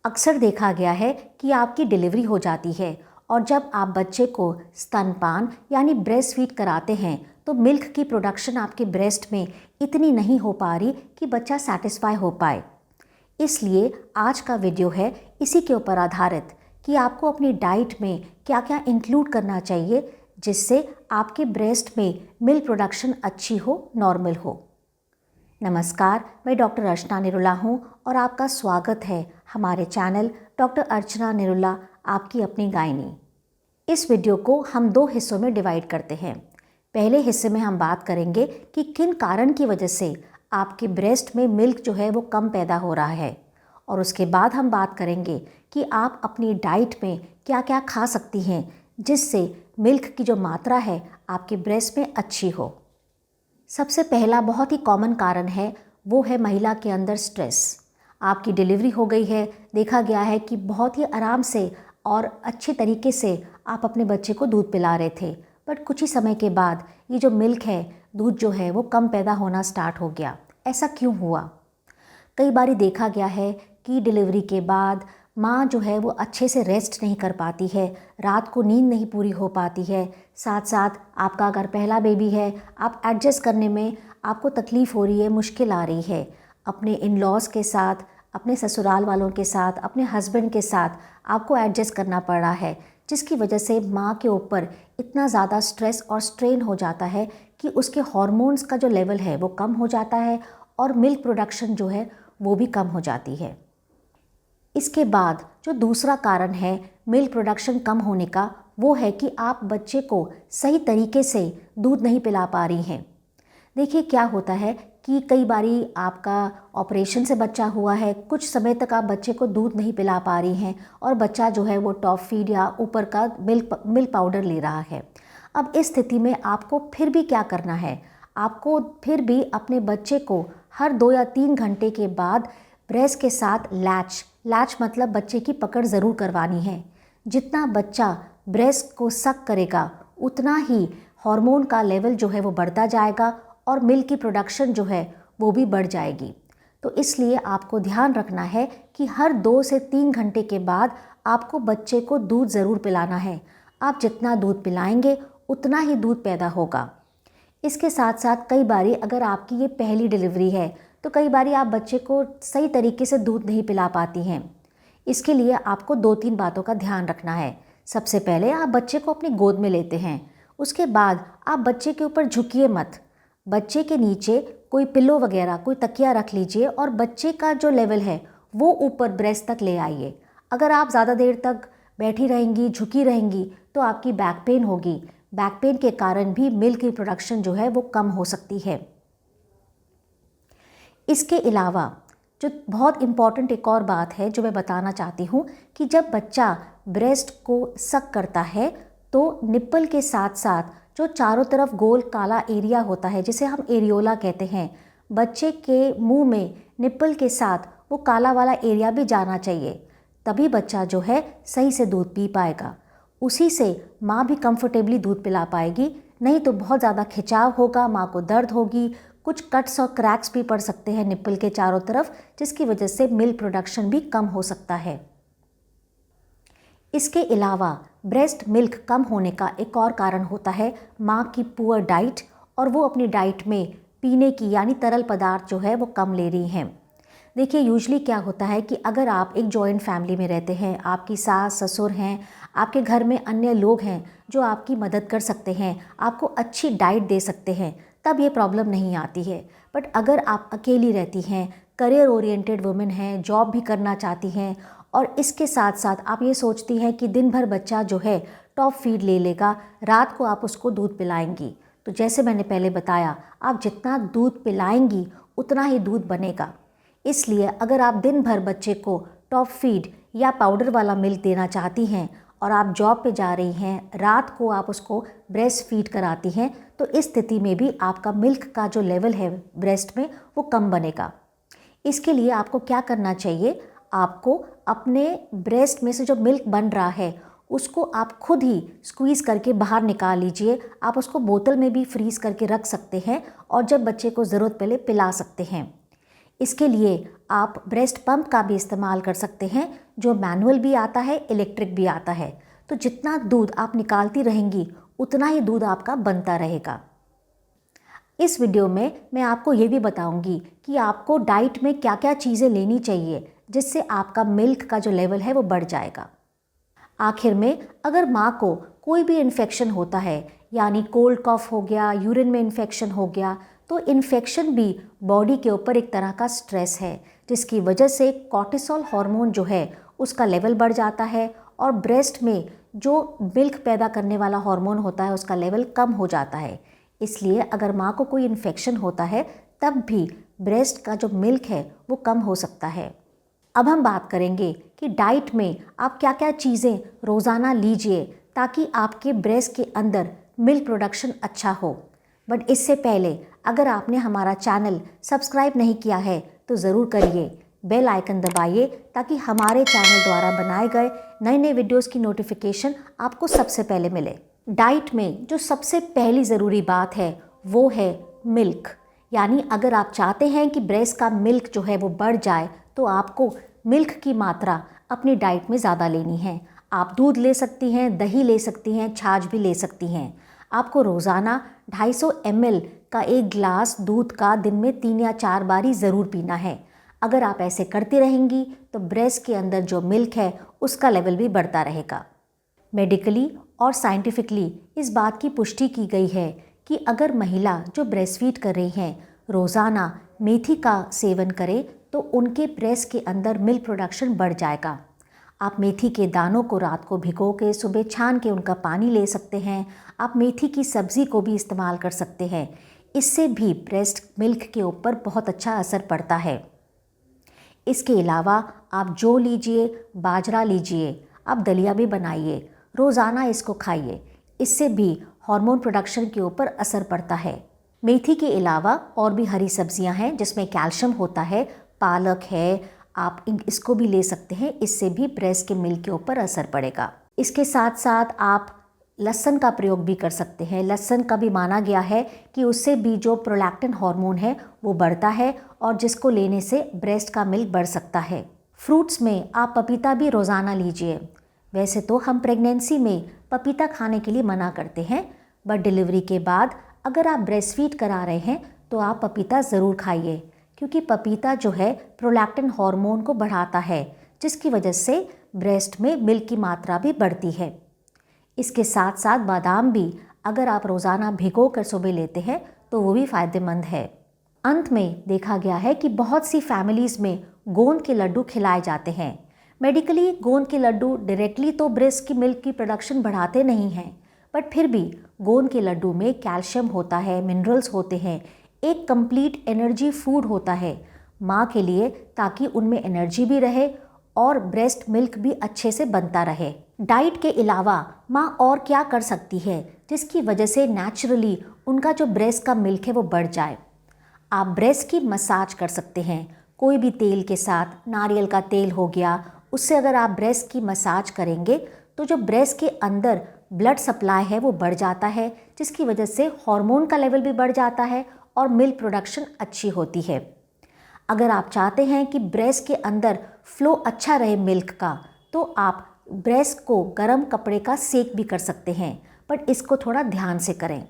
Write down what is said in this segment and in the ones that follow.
अक्सर देखा गया है कि आपकी डिलीवरी हो जाती है और जब आप बच्चे को स्तनपान यानी ब्रेस्ट फीड कराते हैं तो मिल्क की प्रोडक्शन आपके ब्रेस्ट में इतनी नहीं हो पा रही कि बच्चा सेटिस्फाई हो पाए। इसलिए आज का वीडियो है इसी के ऊपर आधारित कि आपको अपनी डाइट में क्या क्या इंक्लूड करना चाहिए जिससे आपके ब्रेस्ट में मिल्क प्रोडक्शन अच्छी हो, नॉर्मल हो। नमस्कार, मैं डॉक्टर अर्चना निरुला हूँ और आपका स्वागत है हमारे चैनल डॉक्टर अर्चना निरुला आपकी अपनी गायनी। इस वीडियो को हम 2 हिस्सों में डिवाइड करते हैं। पहले हिस्से में हम बात करेंगे कि किन कारण की वजह से आपके ब्रेस्ट में मिल्क जो है वो कम पैदा हो रहा है, और उसके बाद हम बात करेंगे कि आप अपनी डाइट में क्या क्या खा सकती हैं जिससे मिल्क की जो मात्रा है आपके ब्रेस्ट में अच्छी हो। सबसे पहला बहुत ही कॉमन कारण है वो है महिला के अंदर स्ट्रेस। आपकी डिलीवरी हो गई है, देखा गया है कि बहुत ही आराम से और अच्छे तरीके से आप अपने बच्चे को दूध पिला रहे थे, बट कुछ ही समय के बाद ये जो मिल्क है, दूध जो है वो कम पैदा होना स्टार्ट हो गया। ऐसा क्यों हुआ? कई बार देखा गया है कि डिलीवरी के बाद माँ जो है वो अच्छे से रेस्ट नहीं कर पाती है, रात को नींद नहीं पूरी हो पाती है। साथ साथ आपका अगर पहला बेबी है, आप एडजस्ट करने में आपको तकलीफ़ हो रही है, मुश्किल आ रही है। अपने इन लॉज़ के साथ, अपने ससुराल वालों के साथ, अपने हस्बैंड के साथ आपको एडजस्ट करना पड़ रहा है, जिसकी वजह से माँ के ऊपर इतना ज़्यादा स्ट्रेस और स्ट्रेन हो जाता है कि उसके हार्मोन्स का जो लेवल है वो कम हो जाता है और मिल्क प्रोडक्शन जो है वो भी कम हो जाती है। इसके बाद जो दूसरा कारण है मिल्क प्रोडक्शन कम होने का, वो है कि आप बच्चे को सही तरीके से दूध नहीं पिला पा रही हैं। देखिए क्या होता है कि कई बारी आपका ऑपरेशन से बच्चा हुआ है, कुछ समय तक आप बच्चे को दूध नहीं पिला पा रही हैं और बच्चा जो है वो टॉप फीड या ऊपर का मिल्क पाउडर ले रहा है। अब इस स्थिति में आपको फिर भी क्या करना है? आपको फिर भी अपने बच्चे को हर 2 या 3 घंटे के बाद ब्रेस्ट के साथ लैच मतलब बच्चे की पकड़ ज़रूर करवानी है। जितना बच्चा ब्रेस्ट को सक करेगा उतना ही हार्मोन का लेवल जो है वो बढ़ता जाएगा और मिल्क की प्रोडक्शन जो है वो भी बढ़ जाएगी। तो इसलिए आपको ध्यान रखना है कि हर 2 से 3 घंटे के बाद आपको बच्चे को दूध ज़रूर पिलाना है। आप जितना दूध पिलाएंगे उतना ही दूध पैदा होगा। इसके साथ साथ कई बारी अगर आपकी ये पहली डिलीवरी है तो कई बारी आप बच्चे को सही तरीके से दूध नहीं पिला पाती हैं। इसके लिए आपको 2-3 बातों का ध्यान रखना है। सबसे पहले आप बच्चे को अपनी गोद में लेते हैं, उसके बाद आप बच्चे के ऊपर झुकिए मत। बच्चे के नीचे कोई पिलो वगैरह, कोई तकिया रख लीजिए और बच्चे का जो लेवल है वो ऊपर ब्रेस्ट तक ले आइए। अगर आप ज़्यादा देर तक बैठी रहेंगी, झुकी रहेंगी तो आपकी बैक पेन होगी। बैक पेन के कारण भी मिल्क की प्रोडक्शन जो है वो कम हो सकती है। इसके अलावा जो बहुत इम्पॉर्टेंट एक और बात है जो मैं बताना चाहती हूँ कि जब बच्चा ब्रेस्ट को सक करता है तो निप्पल के साथ साथ जो चारों तरफ गोल काला एरिया होता है जिसे हम एरियोला कहते हैं, बच्चे के मुंह में निप्पल के साथ वो काला वाला एरिया भी जाना चाहिए। तभी बच्चा जो है सही से दूध पी पाएगा। उसी से माँ भी कंफर्टेबली दूध पिला पाएगी, नहीं तो बहुत ज़्यादा खिंचाव होगा, माँ को दर्द होगी, कुछ कट्स और क्रैक्स भी पड़ सकते हैं निप्पल के चारों तरफ, जिसकी वजह से मिल्क प्रोडक्शन भी कम हो सकता है। इसके अलावा ब्रेस्ट मिल्क कम होने का एक और कारण होता है माँ की पुअर डाइट, और वो अपनी डाइट में पीने की यानी तरल पदार्थ जो है वो कम ले रही हैं। देखिए यूजुअली क्या होता है कि अगर आप एक जॉइंट फैमिली में रहते हैं, आपकी सास ससुर हैं, आपके घर में अन्य लोग हैं जो आपकी मदद कर सकते हैं, आपको अच्छी डाइट दे सकते हैं, तब ये प्रॉब्लम नहीं आती है। बट अगर आप अकेली रहती हैं, करियर ओरिएंटेड वुमेन हैं, जॉब भी करना चाहती हैं और इसके साथ साथ आप ये सोचती हैं कि दिन भर बच्चा जो है टॉप फीड ले लेगा, रात को आप उसको दूध पिलाएंगी, तो जैसे मैंने पहले बताया, आप जितना दूध पिलाएंगी उतना ही दूध बनेगा। इसलिए अगर आप दिन भर बच्चे को टॉप फीड या पाउडर वाला मिल्क देना चाहती हैं और आप जॉब पे जा रही हैं, रात को आप उसको ब्रेस्ट फीड कराती हैं, तो इस स्थिति में भी आपका मिल्क का जो लेवल है ब्रेस्ट में वो कम बनेगा। इसके लिए आपको क्या करना चाहिए? आपको अपने ब्रेस्ट में से जो मिल्क बन रहा है उसको आप खुद ही स्क्वीज़ करके बाहर निकाल लीजिए। आप उसको बोतल में भी फ्रीज़ करके रख सकते हैं और जब बच्चे को ज़रूरत पड़े पिला सकते हैं। इसके लिए आप ब्रेस्ट पंप का भी इस्तेमाल कर सकते हैं, जो मैनुअल भी आता है, इलेक्ट्रिक भी आता है। तो जितना दूध आप निकालती रहेंगी उतना ही दूध आपका बनता रहेगा। इस वीडियो में मैं आपको ये भी बताऊंगी कि आपको डाइट में क्या क्या चीज़ें लेनी चाहिए जिससे आपका मिल्क का जो लेवल है वो बढ़ जाएगा। आखिर में अगर माँ को कोई भी इन्फेक्शन होता है, यानी कोल्ड कॉफ हो गया, यूरिन में इन्फेक्शन हो गया, तो इन्फेक्शन भी बॉडी के ऊपर एक तरह का स्ट्रेस है, जिसकी वजह से कॉर्टिसोल हार्मोन जो है उसका लेवल बढ़ जाता है और ब्रेस्ट में जो मिल्क पैदा करने वाला हार्मोन होता है उसका लेवल कम हो जाता है। इसलिए अगर माँ को कोई इन्फेक्शन होता है तब भी ब्रेस्ट का जो मिल्क है वो कम हो सकता है। अब हम बात करेंगे कि डाइट में आप क्या क्या चीज़ें रोज़ाना लीजिए ताकि आपके ब्रेस्ट के अंदर मिल्क प्रोडक्शन अच्छा हो। बट इससे पहले अगर आपने हमारा चैनल सब्सक्राइब नहीं किया है तो ज़रूर करिए, बेल आइकन दबाइए ताकि हमारे चैनल द्वारा बनाए गए नए नए वीडियोज़ की नोटिफिकेशन आपको सबसे पहले मिले। डाइट में जो सबसे पहली ज़रूरी बात है वो है मिल्क, यानी अगर आप चाहते हैं कि ब्रेस्ट का मिल्क जो है वो बढ़ जाए तो आपको मिल्क की मात्रा अपनी डाइट में ज़्यादा लेनी है। आप दूध ले सकती हैं, दही ले सकती हैं, छाछ भी ले सकती हैं। आपको रोज़ाना 250 ml का एक गिलास दूध का दिन में 3 या 4 बार ही ज़रूर पीना है। अगर आप ऐसे करती रहेंगी तो ब्रेस्ट के अंदर जो मिल्क है उसका लेवल भी बढ़ता रहेगा। मेडिकली और साइंटिफिकली इस बात की पुष्टि की गई है कि अगर महिला जो ब्रेस्टफीड कर रही हैं रोज़ाना मेथी का सेवन करें तो उनके ब्रेस्ट के अंदर मिल्क प्रोडक्शन बढ़ जाएगा। आप मेथी के दानों को रात को भिगो के सुबह छान के उनका पानी ले सकते हैं। आप मेथी की सब्ज़ी को भी इस्तेमाल कर सकते हैं। इससे भी ब्रेस्ट मिल्क के ऊपर बहुत अच्छा असर पड़ता है। इसके अलावा आप जौ लीजिए, बाजरा लीजिए, आप दलिया भी बनाइए, रोज़ाना इसको खाइए। इससे भी हार्मोन प्रोडक्शन के ऊपर असर पड़ता है। मेथी के अलावा और भी हरी सब्जियां हैं जिसमें कैल्शियम होता है, पालक है, आप इसको भी ले सकते हैं। इससे भी ब्रेस्ट के मिल्क के ऊपर असर पड़ेगा। इसके साथ साथ आप लहसुन का प्रयोग भी कर सकते हैं। लहसुन का भी माना गया है कि उससे भी जो प्रोलैक्टिन हार्मोन है वो बढ़ता है और जिसको लेने से ब्रेस्ट का मिल्क बढ़ सकता है। फ्रूट्स में आप पपीता भी रोज़ाना लीजिए। वैसे तो हम प्रेगनेंसी में पपीता खाने के लिए मना करते हैं, बट डिलीवरी के बाद अगर आप ब्रेस्ट फीड करा रहे हैं तो आप पपीता ज़रूर खाइए, क्योंकि पपीता जो है प्रोलैक्टिन हार्मोन को बढ़ाता है, जिसकी वजह से ब्रेस्ट में मिल्क की मात्रा भी बढ़ती है। इसके साथ साथ बादाम भी अगर आप रोज़ाना भिगो कर सुबह लेते हैं तो वो भी फ़ायदेमंद है। अंत में देखा गया है कि बहुत सी फैमिलीज़ में गोंद के लड्डू खिलाए जाते हैं। मेडिकली गोंद के लड्डू डायरेक्टली तो ब्रेस्ट की मिल्क की प्रोडक्शन बढ़ाते नहीं हैं, बट फिर भी गोंद के लड्डू में कैल्शियम होता है, मिनरल्स होते हैं, एक कंप्लीट एनर्जी फूड होता है माँ के लिए, ताकि उनमें एनर्जी भी रहे और ब्रेस्ट मिल्क भी अच्छे से बनता रहे। डाइट के अलावा माँ और क्या कर सकती है जिसकी वजह से नेचुरली उनका जो ब्रेस्ट का मिल्क है वो बढ़ जाए? आप ब्रेस्ट की मसाज कर सकते हैं कोई भी तेल के साथ। नारियल का तेल हो गया, उससे अगर आप ब्रेस्ट की मसाज करेंगे तो जो ब्रेस्ट के अंदर ब्लड सप्लाई है वो बढ़ जाता है, जिसकी वजह से हार्मोन का लेवल भी बढ़ जाता है और मिल्क प्रोडक्शन अच्छी होती है। अगर आप चाहते हैं कि ब्रेस्ट के अंदर फ्लो अच्छा रहे मिल्क का, तो आप ब्रेस्ट को गर्म कपड़े का सेक भी कर सकते हैं, बट इसको थोड़ा ध्यान से करें।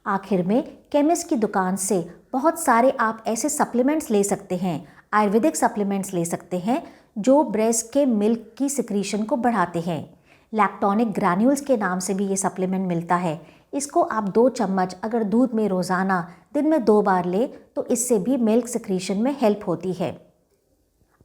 आखिर में केमिस्ट की दुकान से बहुत सारे आप ऐसे सप्लीमेंट्स ले सकते हैं, आयुर्वेदिक सप्लीमेंट्स ले सकते हैं जो ब्रेस्ट के मिल्क की सिक्रीशन को बढ़ाते हैं। लैक्टोनिक ग्रैन्यूल्स के नाम से भी ये सप्लीमेंट मिलता है। इसको आप 2 चम्मच अगर दूध में रोज़ाना दिन में 2 बार ले तो इससे भी मिल्क सिक्रीशन में हेल्प होती है।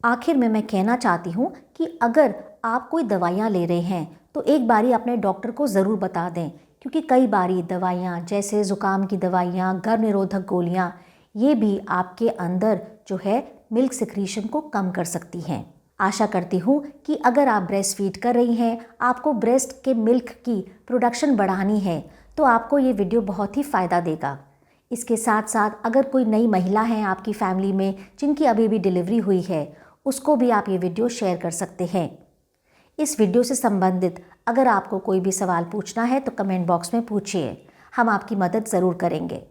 आखिर में मैं कहना चाहती हूँ कि अगर आप कोई दवाइयाँ ले रहे हैं तो एक बारी अपने डॉक्टर को ज़रूर बता दें, क्योंकि कई बारी दवाइयाँ जैसे ज़ुकाम की दवाइयाँ, गर्भ निरोधक गोलियाँ, ये भी आपके अंदर जो है मिल्क सिक्रीशन को कम कर सकती हैं। आशा करती हूँ कि अगर आप ब्रेस्ट फीड कर रही हैं, आपको ब्रेस्ट के मिल्क की प्रोडक्शन बढ़ानी है, तो आपको ये वीडियो बहुत ही फ़ायदा देगा। इसके साथ साथ अगर कोई नई महिला है आपकी फैमिली में जिनकी अभी भी डिलीवरी हुई है, उसको भी आप ये वीडियो शेयर कर सकते हैं। इस वीडियो से संबंधित अगर आपको कोई भी सवाल पूछना है तो कमेंट बॉक्स में पूछिए, हम आपकी मदद ज़रूर करेंगे।